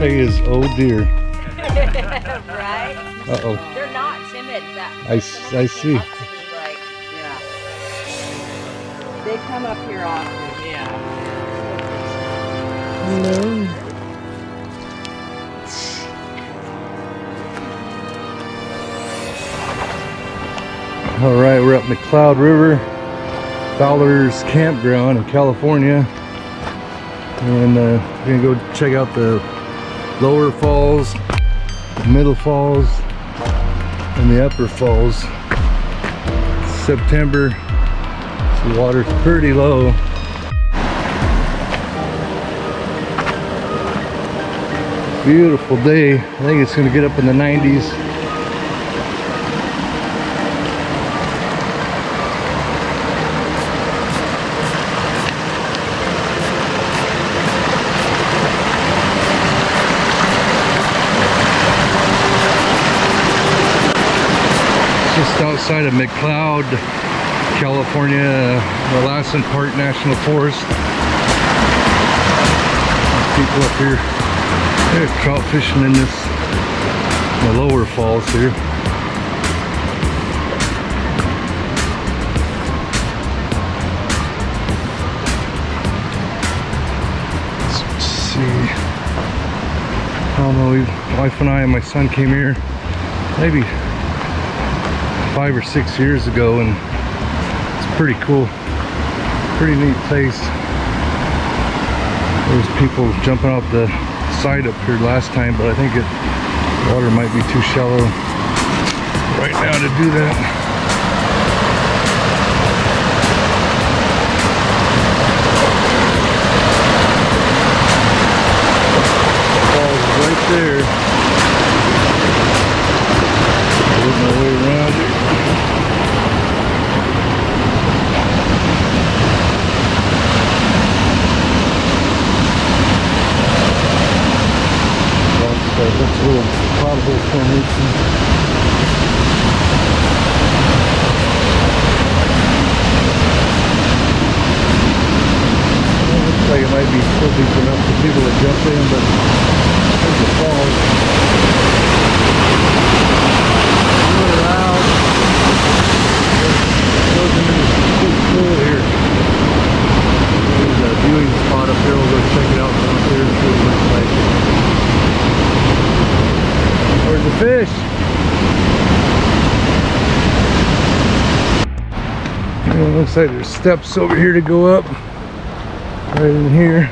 say is, oh dear. Right? Uh-oh. They're not timid. I see. Like, yeah. They come up here often, yeah. Hello. All right, we're up McCloud River, Fowler's Campground in California, and we're gonna go check out the lower falls, middle falls, and the upper falls. September, so the water's pretty low. Beautiful day. I think it's gonna get up in the 90s. Just outside of McCloud, California, Lassen Park National Forest. People up here, they're trout fishing in the lower falls here. Let's see. I don't know, my wife and I and my son came here maybe 5 or 6 years ago, and it's pretty cool, pretty neat place. There's people jumping off the side up here last time, but I think the water might be too shallow right now to do that. Falls right there. Working my way around it. That's a little pothole formation. Looks like it might be still deep enough for people to jump in, but there's the falls. Really loud. Goes into this big pool here. There's a viewing spot up here. We'll go check it out from up here and see what it looks like. Where's the fish? It looks like there's steps over here to go up. Right in here.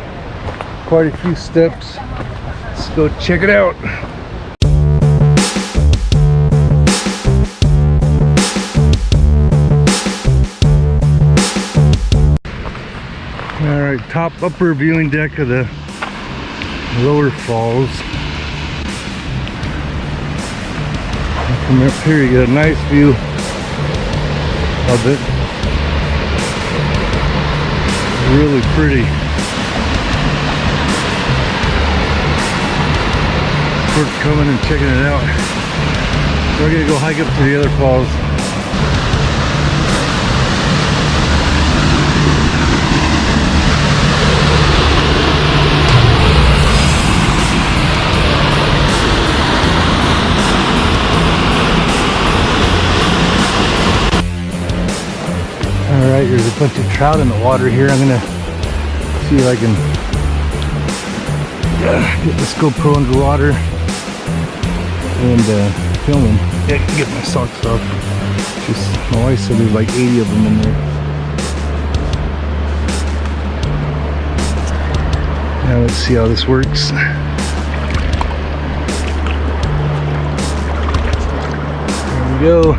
Quite a few steps. Let's go check it out. Alright, upper viewing deck of the lower falls. From up here you get a nice view of it. Really pretty. Worth coming and checking it out. We're gonna go hike up to the other falls. Alright, there's a bunch of trout in the water here. I'm gonna see if I can get this GoPro underwater and film them. Get my socks off. Just, my wife said there's like 80 of them in there. Now let's see how this works. There we go.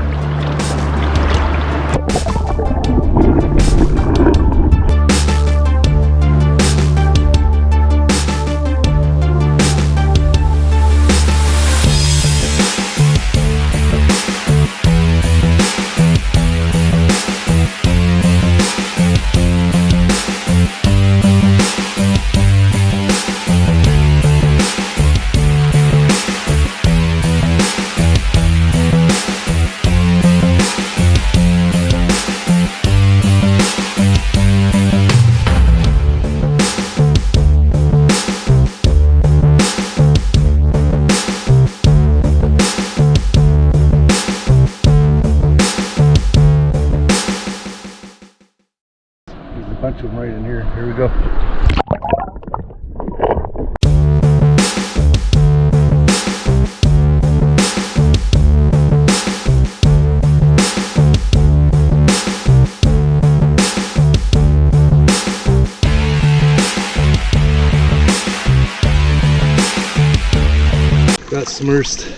them right in here. Here we go. Got submersed.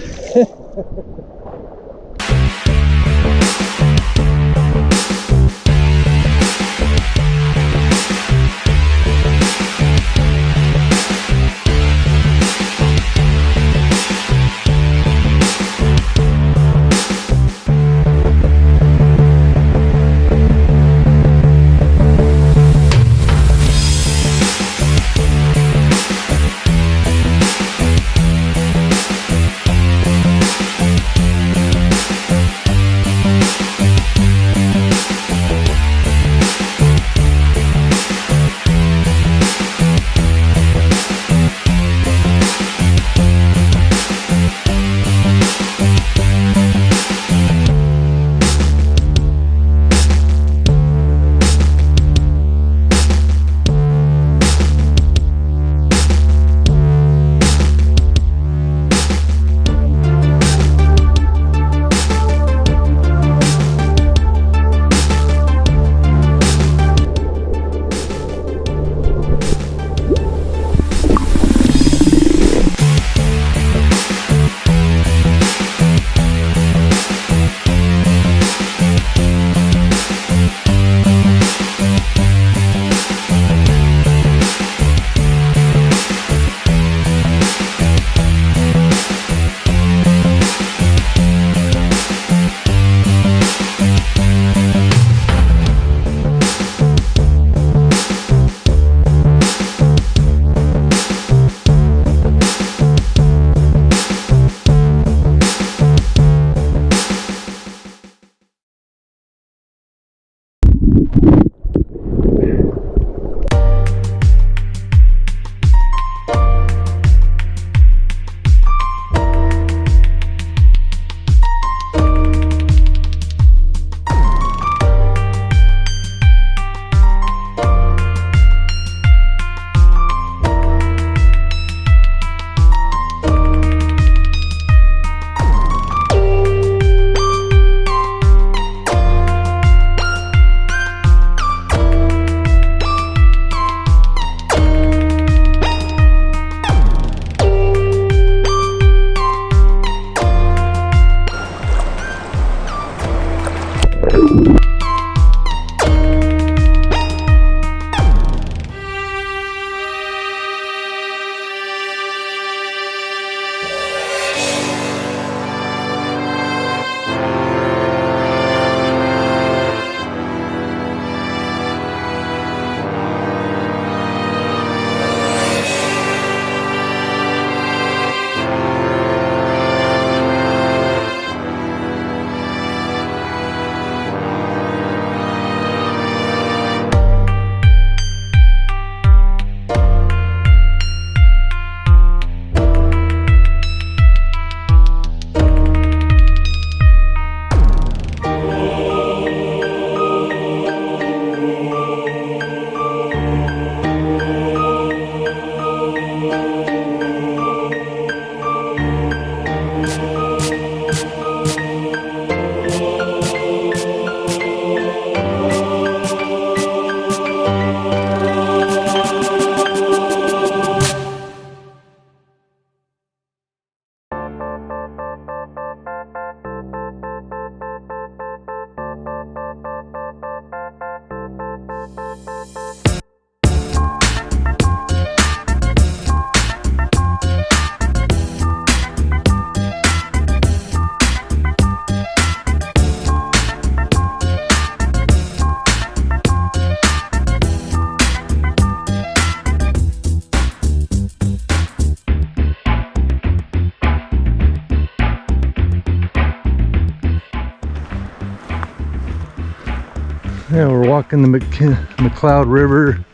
Yeah, we're walking the McCloud River,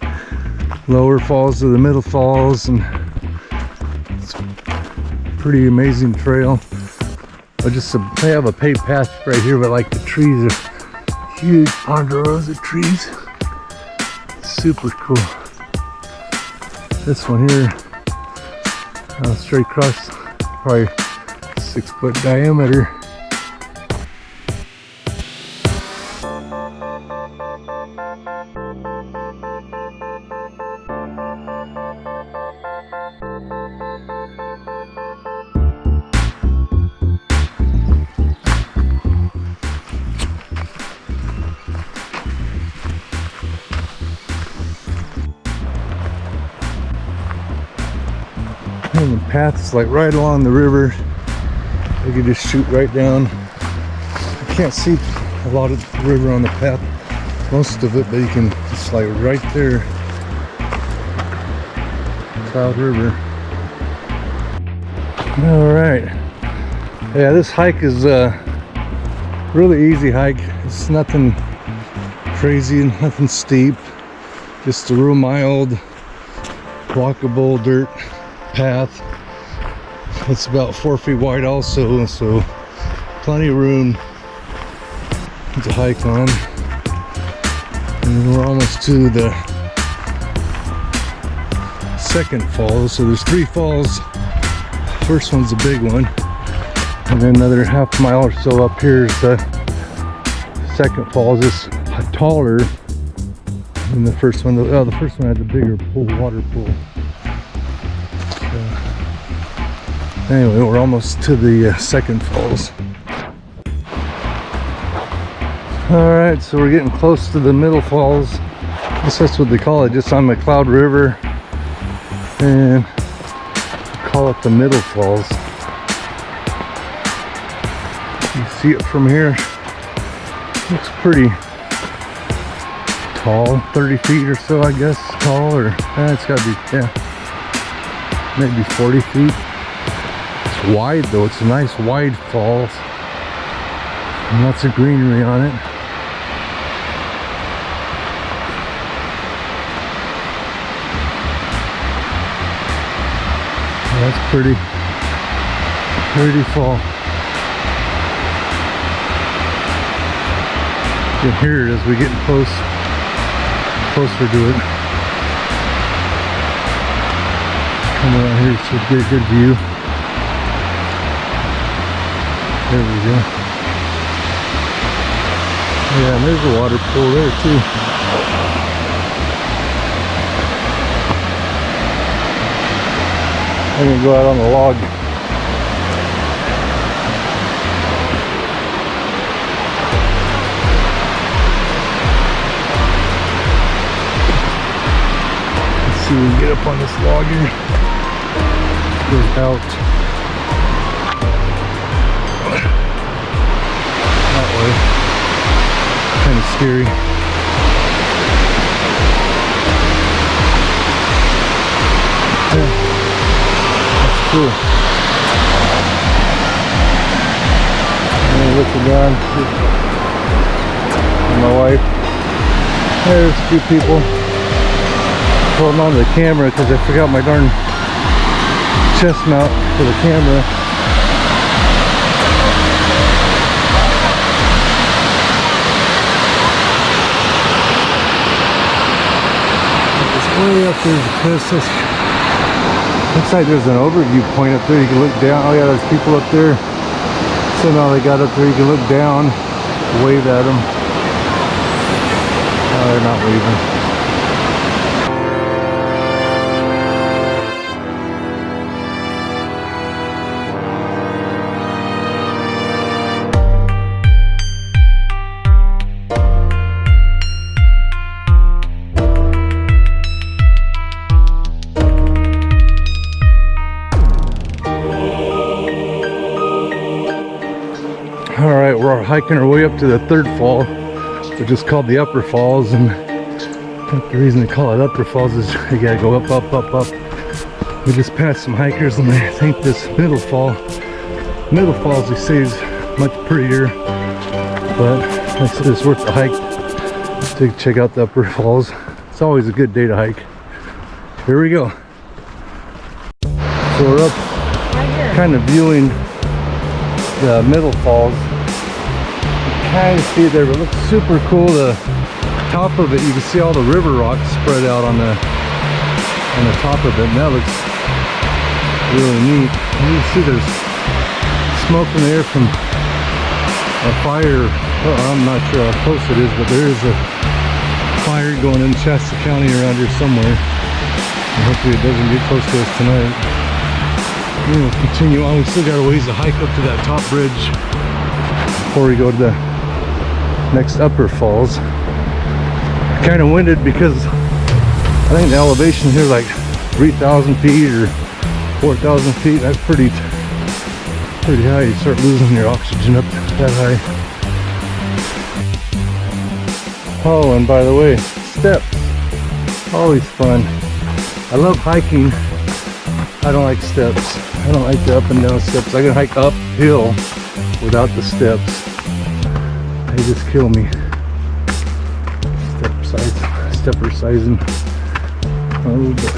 lower falls to the middle falls, and it's a pretty amazing trail. I have a paved path right here, but like the trees are huge ponderosa trees. Super cool. This one here, straight across, probably 6 foot diameter. And the path's like right along the river. You can just shoot right down. You can't see a lot of the river on the path, most of it, but you can just like right there. Cloud River. All right. Yeah, this hike is a really easy hike. It's nothing crazy, nothing steep. Just a real mild, walkable dirt path. It's about 4 feet wide also, so plenty of room to hike on. And we're almost to the second falls. So there's 3 falls. First one's a big one, and then another half mile or so up here is the second falls. It's taller than the first one. Oh, the first one had the bigger pool, water pool. Anyway, we're almost to the second falls. Alright, so we're getting close to the middle falls. I guess that's what they call it, just on McCloud River. And call it the middle falls. You see it from here. Looks pretty tall, 30 feet or so, I guess, tall, or it's gotta be, yeah, maybe 40 feet. Wide though, it's a nice wide falls and lots of greenery on it. That's pretty fall. You can hear it as we get closer to it. Come around here so we get a good view. There we go. Yeah, and there's a water pool there too. I'm gonna go out on the log. Let's see if we can get up on this log here. Goes out. Kind of scary. Yeah, that's cool. And looking down at my wife. There's a few people holding on to the camera because I forgot my darn chest mount for the camera. Way up there, looks like there's an overview point up there. You can look down. Oh yeah, there's people up there. So now they got up there, you can look down, wave at them. No, they're not waving. Alright, we're hiking our way up to the third fall, which is called the Upper Falls, and I think the reason they call it Upper Falls is you gotta go up, up, up, up. We just passed some hikers, and I think this middle falls they say is much prettier, but it's worth the hike to check out the Upper Falls. It's always a good day to hike. Here we go. So we're up, kind of viewing the middle falls. You kind of see it there, but it looks super cool. The top of it, you can see all the river rocks spread out on the top of it, and that looks really neat. And you can see there's smoke in the air from a fire. Well, I'm not sure how close it is, but there is a fire going in Shasta County around here somewhere. And hopefully it doesn't get close to us tonight. We'll continue on. We still got a ways to hike up to that top bridge before we go to the next upper falls. Kind of winded because I think the elevation here is like 3,000 feet or 4,000 feet. That's pretty high. You start losing your oxygen up that high. Oh, and by the way, steps. Always fun. I love hiking. I don't like steps. I don't like the up and down steps. I can hike uphill without the steps. They just kill me. Stepper sizing. Oh, but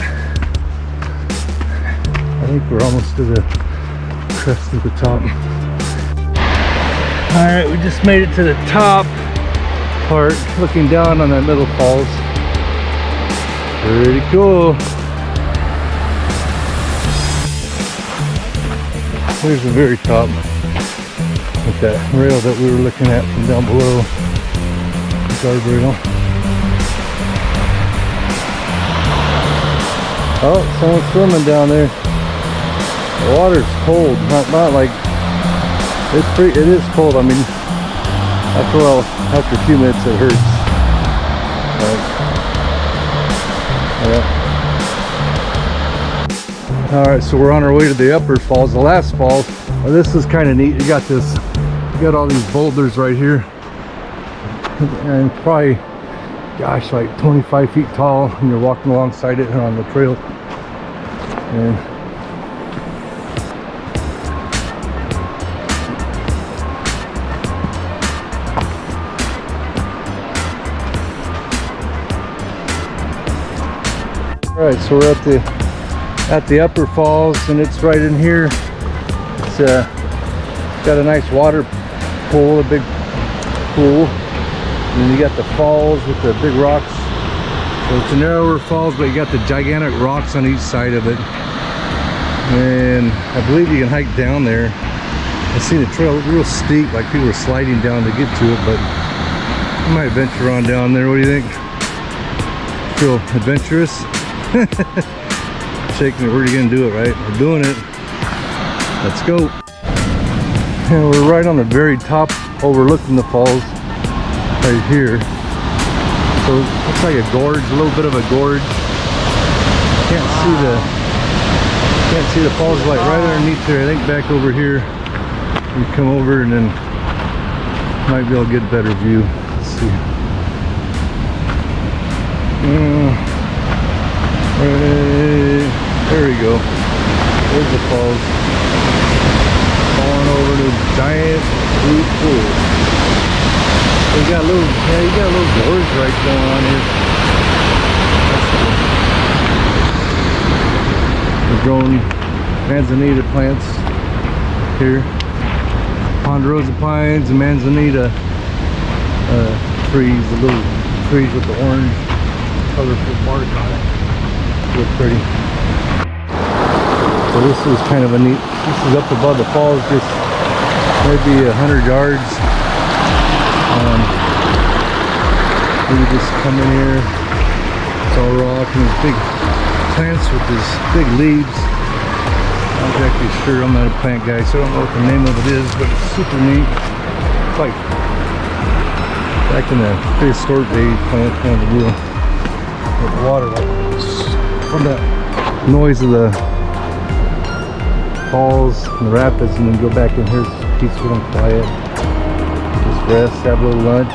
I think we're almost to the crest of the top. Alright, we just made it to the top part, looking down on that middle falls. Pretty cool. Here's the very top with that rail that we were looking at from down below. The guardrail. Oh, someone's swimming down there. The water's cold. Not like it is cold. I mean, after a few minutes it hurts. Yeah. Alright, so we're on our way to the upper falls. The last fall, well, this is kind of neat. You got all these boulders right here, and probably, gosh, like 25 feet tall, and you're walking alongside it and on the trail. And alright, so we're at the upper falls, and it's right in here. It's got a nice water pool, a big pool, and then you got the falls with the big rocks. So it's a narrower falls, but you got the gigantic rocks on each side of it, and I believe you can hike down there. I seen the trail real steep, like people were sliding down to get to it, but I might venture on down there. What do you think? Feel adventurous? Shaking it. We're gonna do it, right? We're doing it. Let's go. And we're right on the very top, overlooking the falls right here. So it looks like a gorge, a little bit of a gorge. Can't see the falls, like right underneath there. I think back over here you come over and then might be able to get a better view. Let's see. There we go. There's the falls. Falling over to a giant blue pool. So you got a little gorge right going on here. That's cool. We're growing manzanita plants here. Ponderosa pines and manzanita trees, the little trees with the orange colorful bark on it. Look pretty. So this is kind of a neat, this is up above the falls, just maybe 100 yards. You just come in here, it's all rock and these big plants with these big leaves. I'm not exactly sure, I'm not a plant guy, so I don't know what the name of it is, but it's super neat. It's like back in the prehistoric day plant kind of a deal. With the water, like from that noise of the falls and the rapids, and then go back in here, it's peaceful and quiet. Just rest, have a little lunch.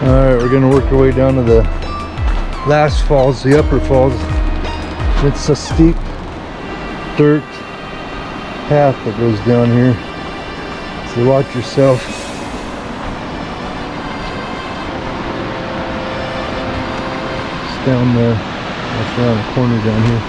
Alright, we're going to work our way down to the last falls, the upper falls. It's a steep dirt path that goes down here, so watch yourself. It's down there, that's around the corner down here.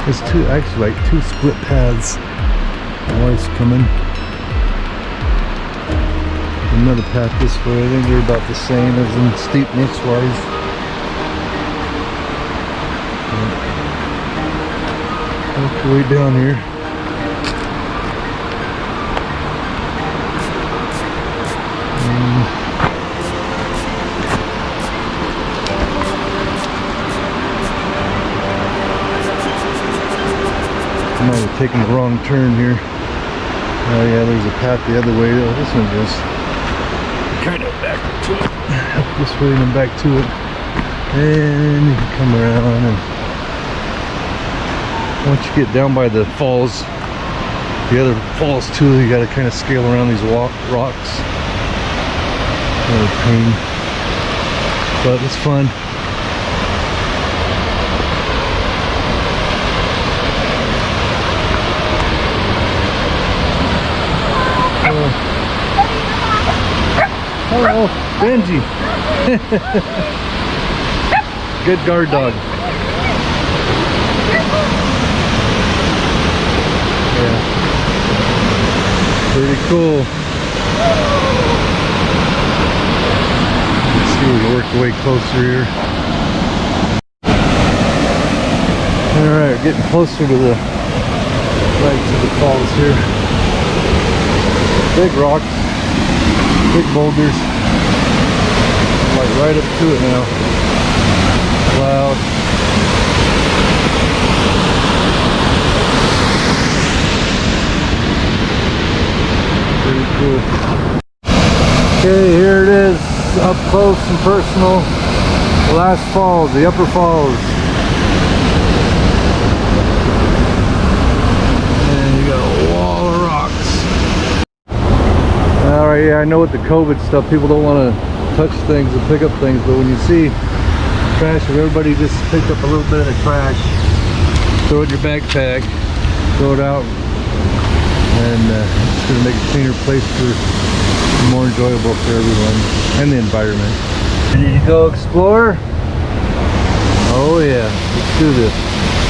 There's two, actually like two split paths. My wife's coming. Another path this way. I think they're about the same as in steepness wise. Work your way down here. I might have taken the wrong turn here. Oh yeah, there's a path the other way. Oh, this one goes kind of back to it. Up this way and then back to it. And you can come around, and once you get down by the falls, the other falls too, you gotta kind of scale around these rocks. Kind of a pain, but it's fun. Hello, Benji. Good guard dog. Yeah. Pretty cool. Let's see, we can work the way closer here. Alright, we're getting closer to the right to the falls here. Big rocks. Big boulders, like right up to it now. Cloud. Pretty cool. Okay, here it is, up close and personal. The last falls, the upper falls. And you got a wall of rocks. Alright, yeah, I know with the COVID stuff, people don't want to touch things and pick up things, but when you see trash, if everybody just picked up a little bit of the trash, throw it in your backpack, throw it out, and it's going to make a cleaner place more enjoyable for everyone and the environment. Ready to go explore? Oh yeah, let's do this.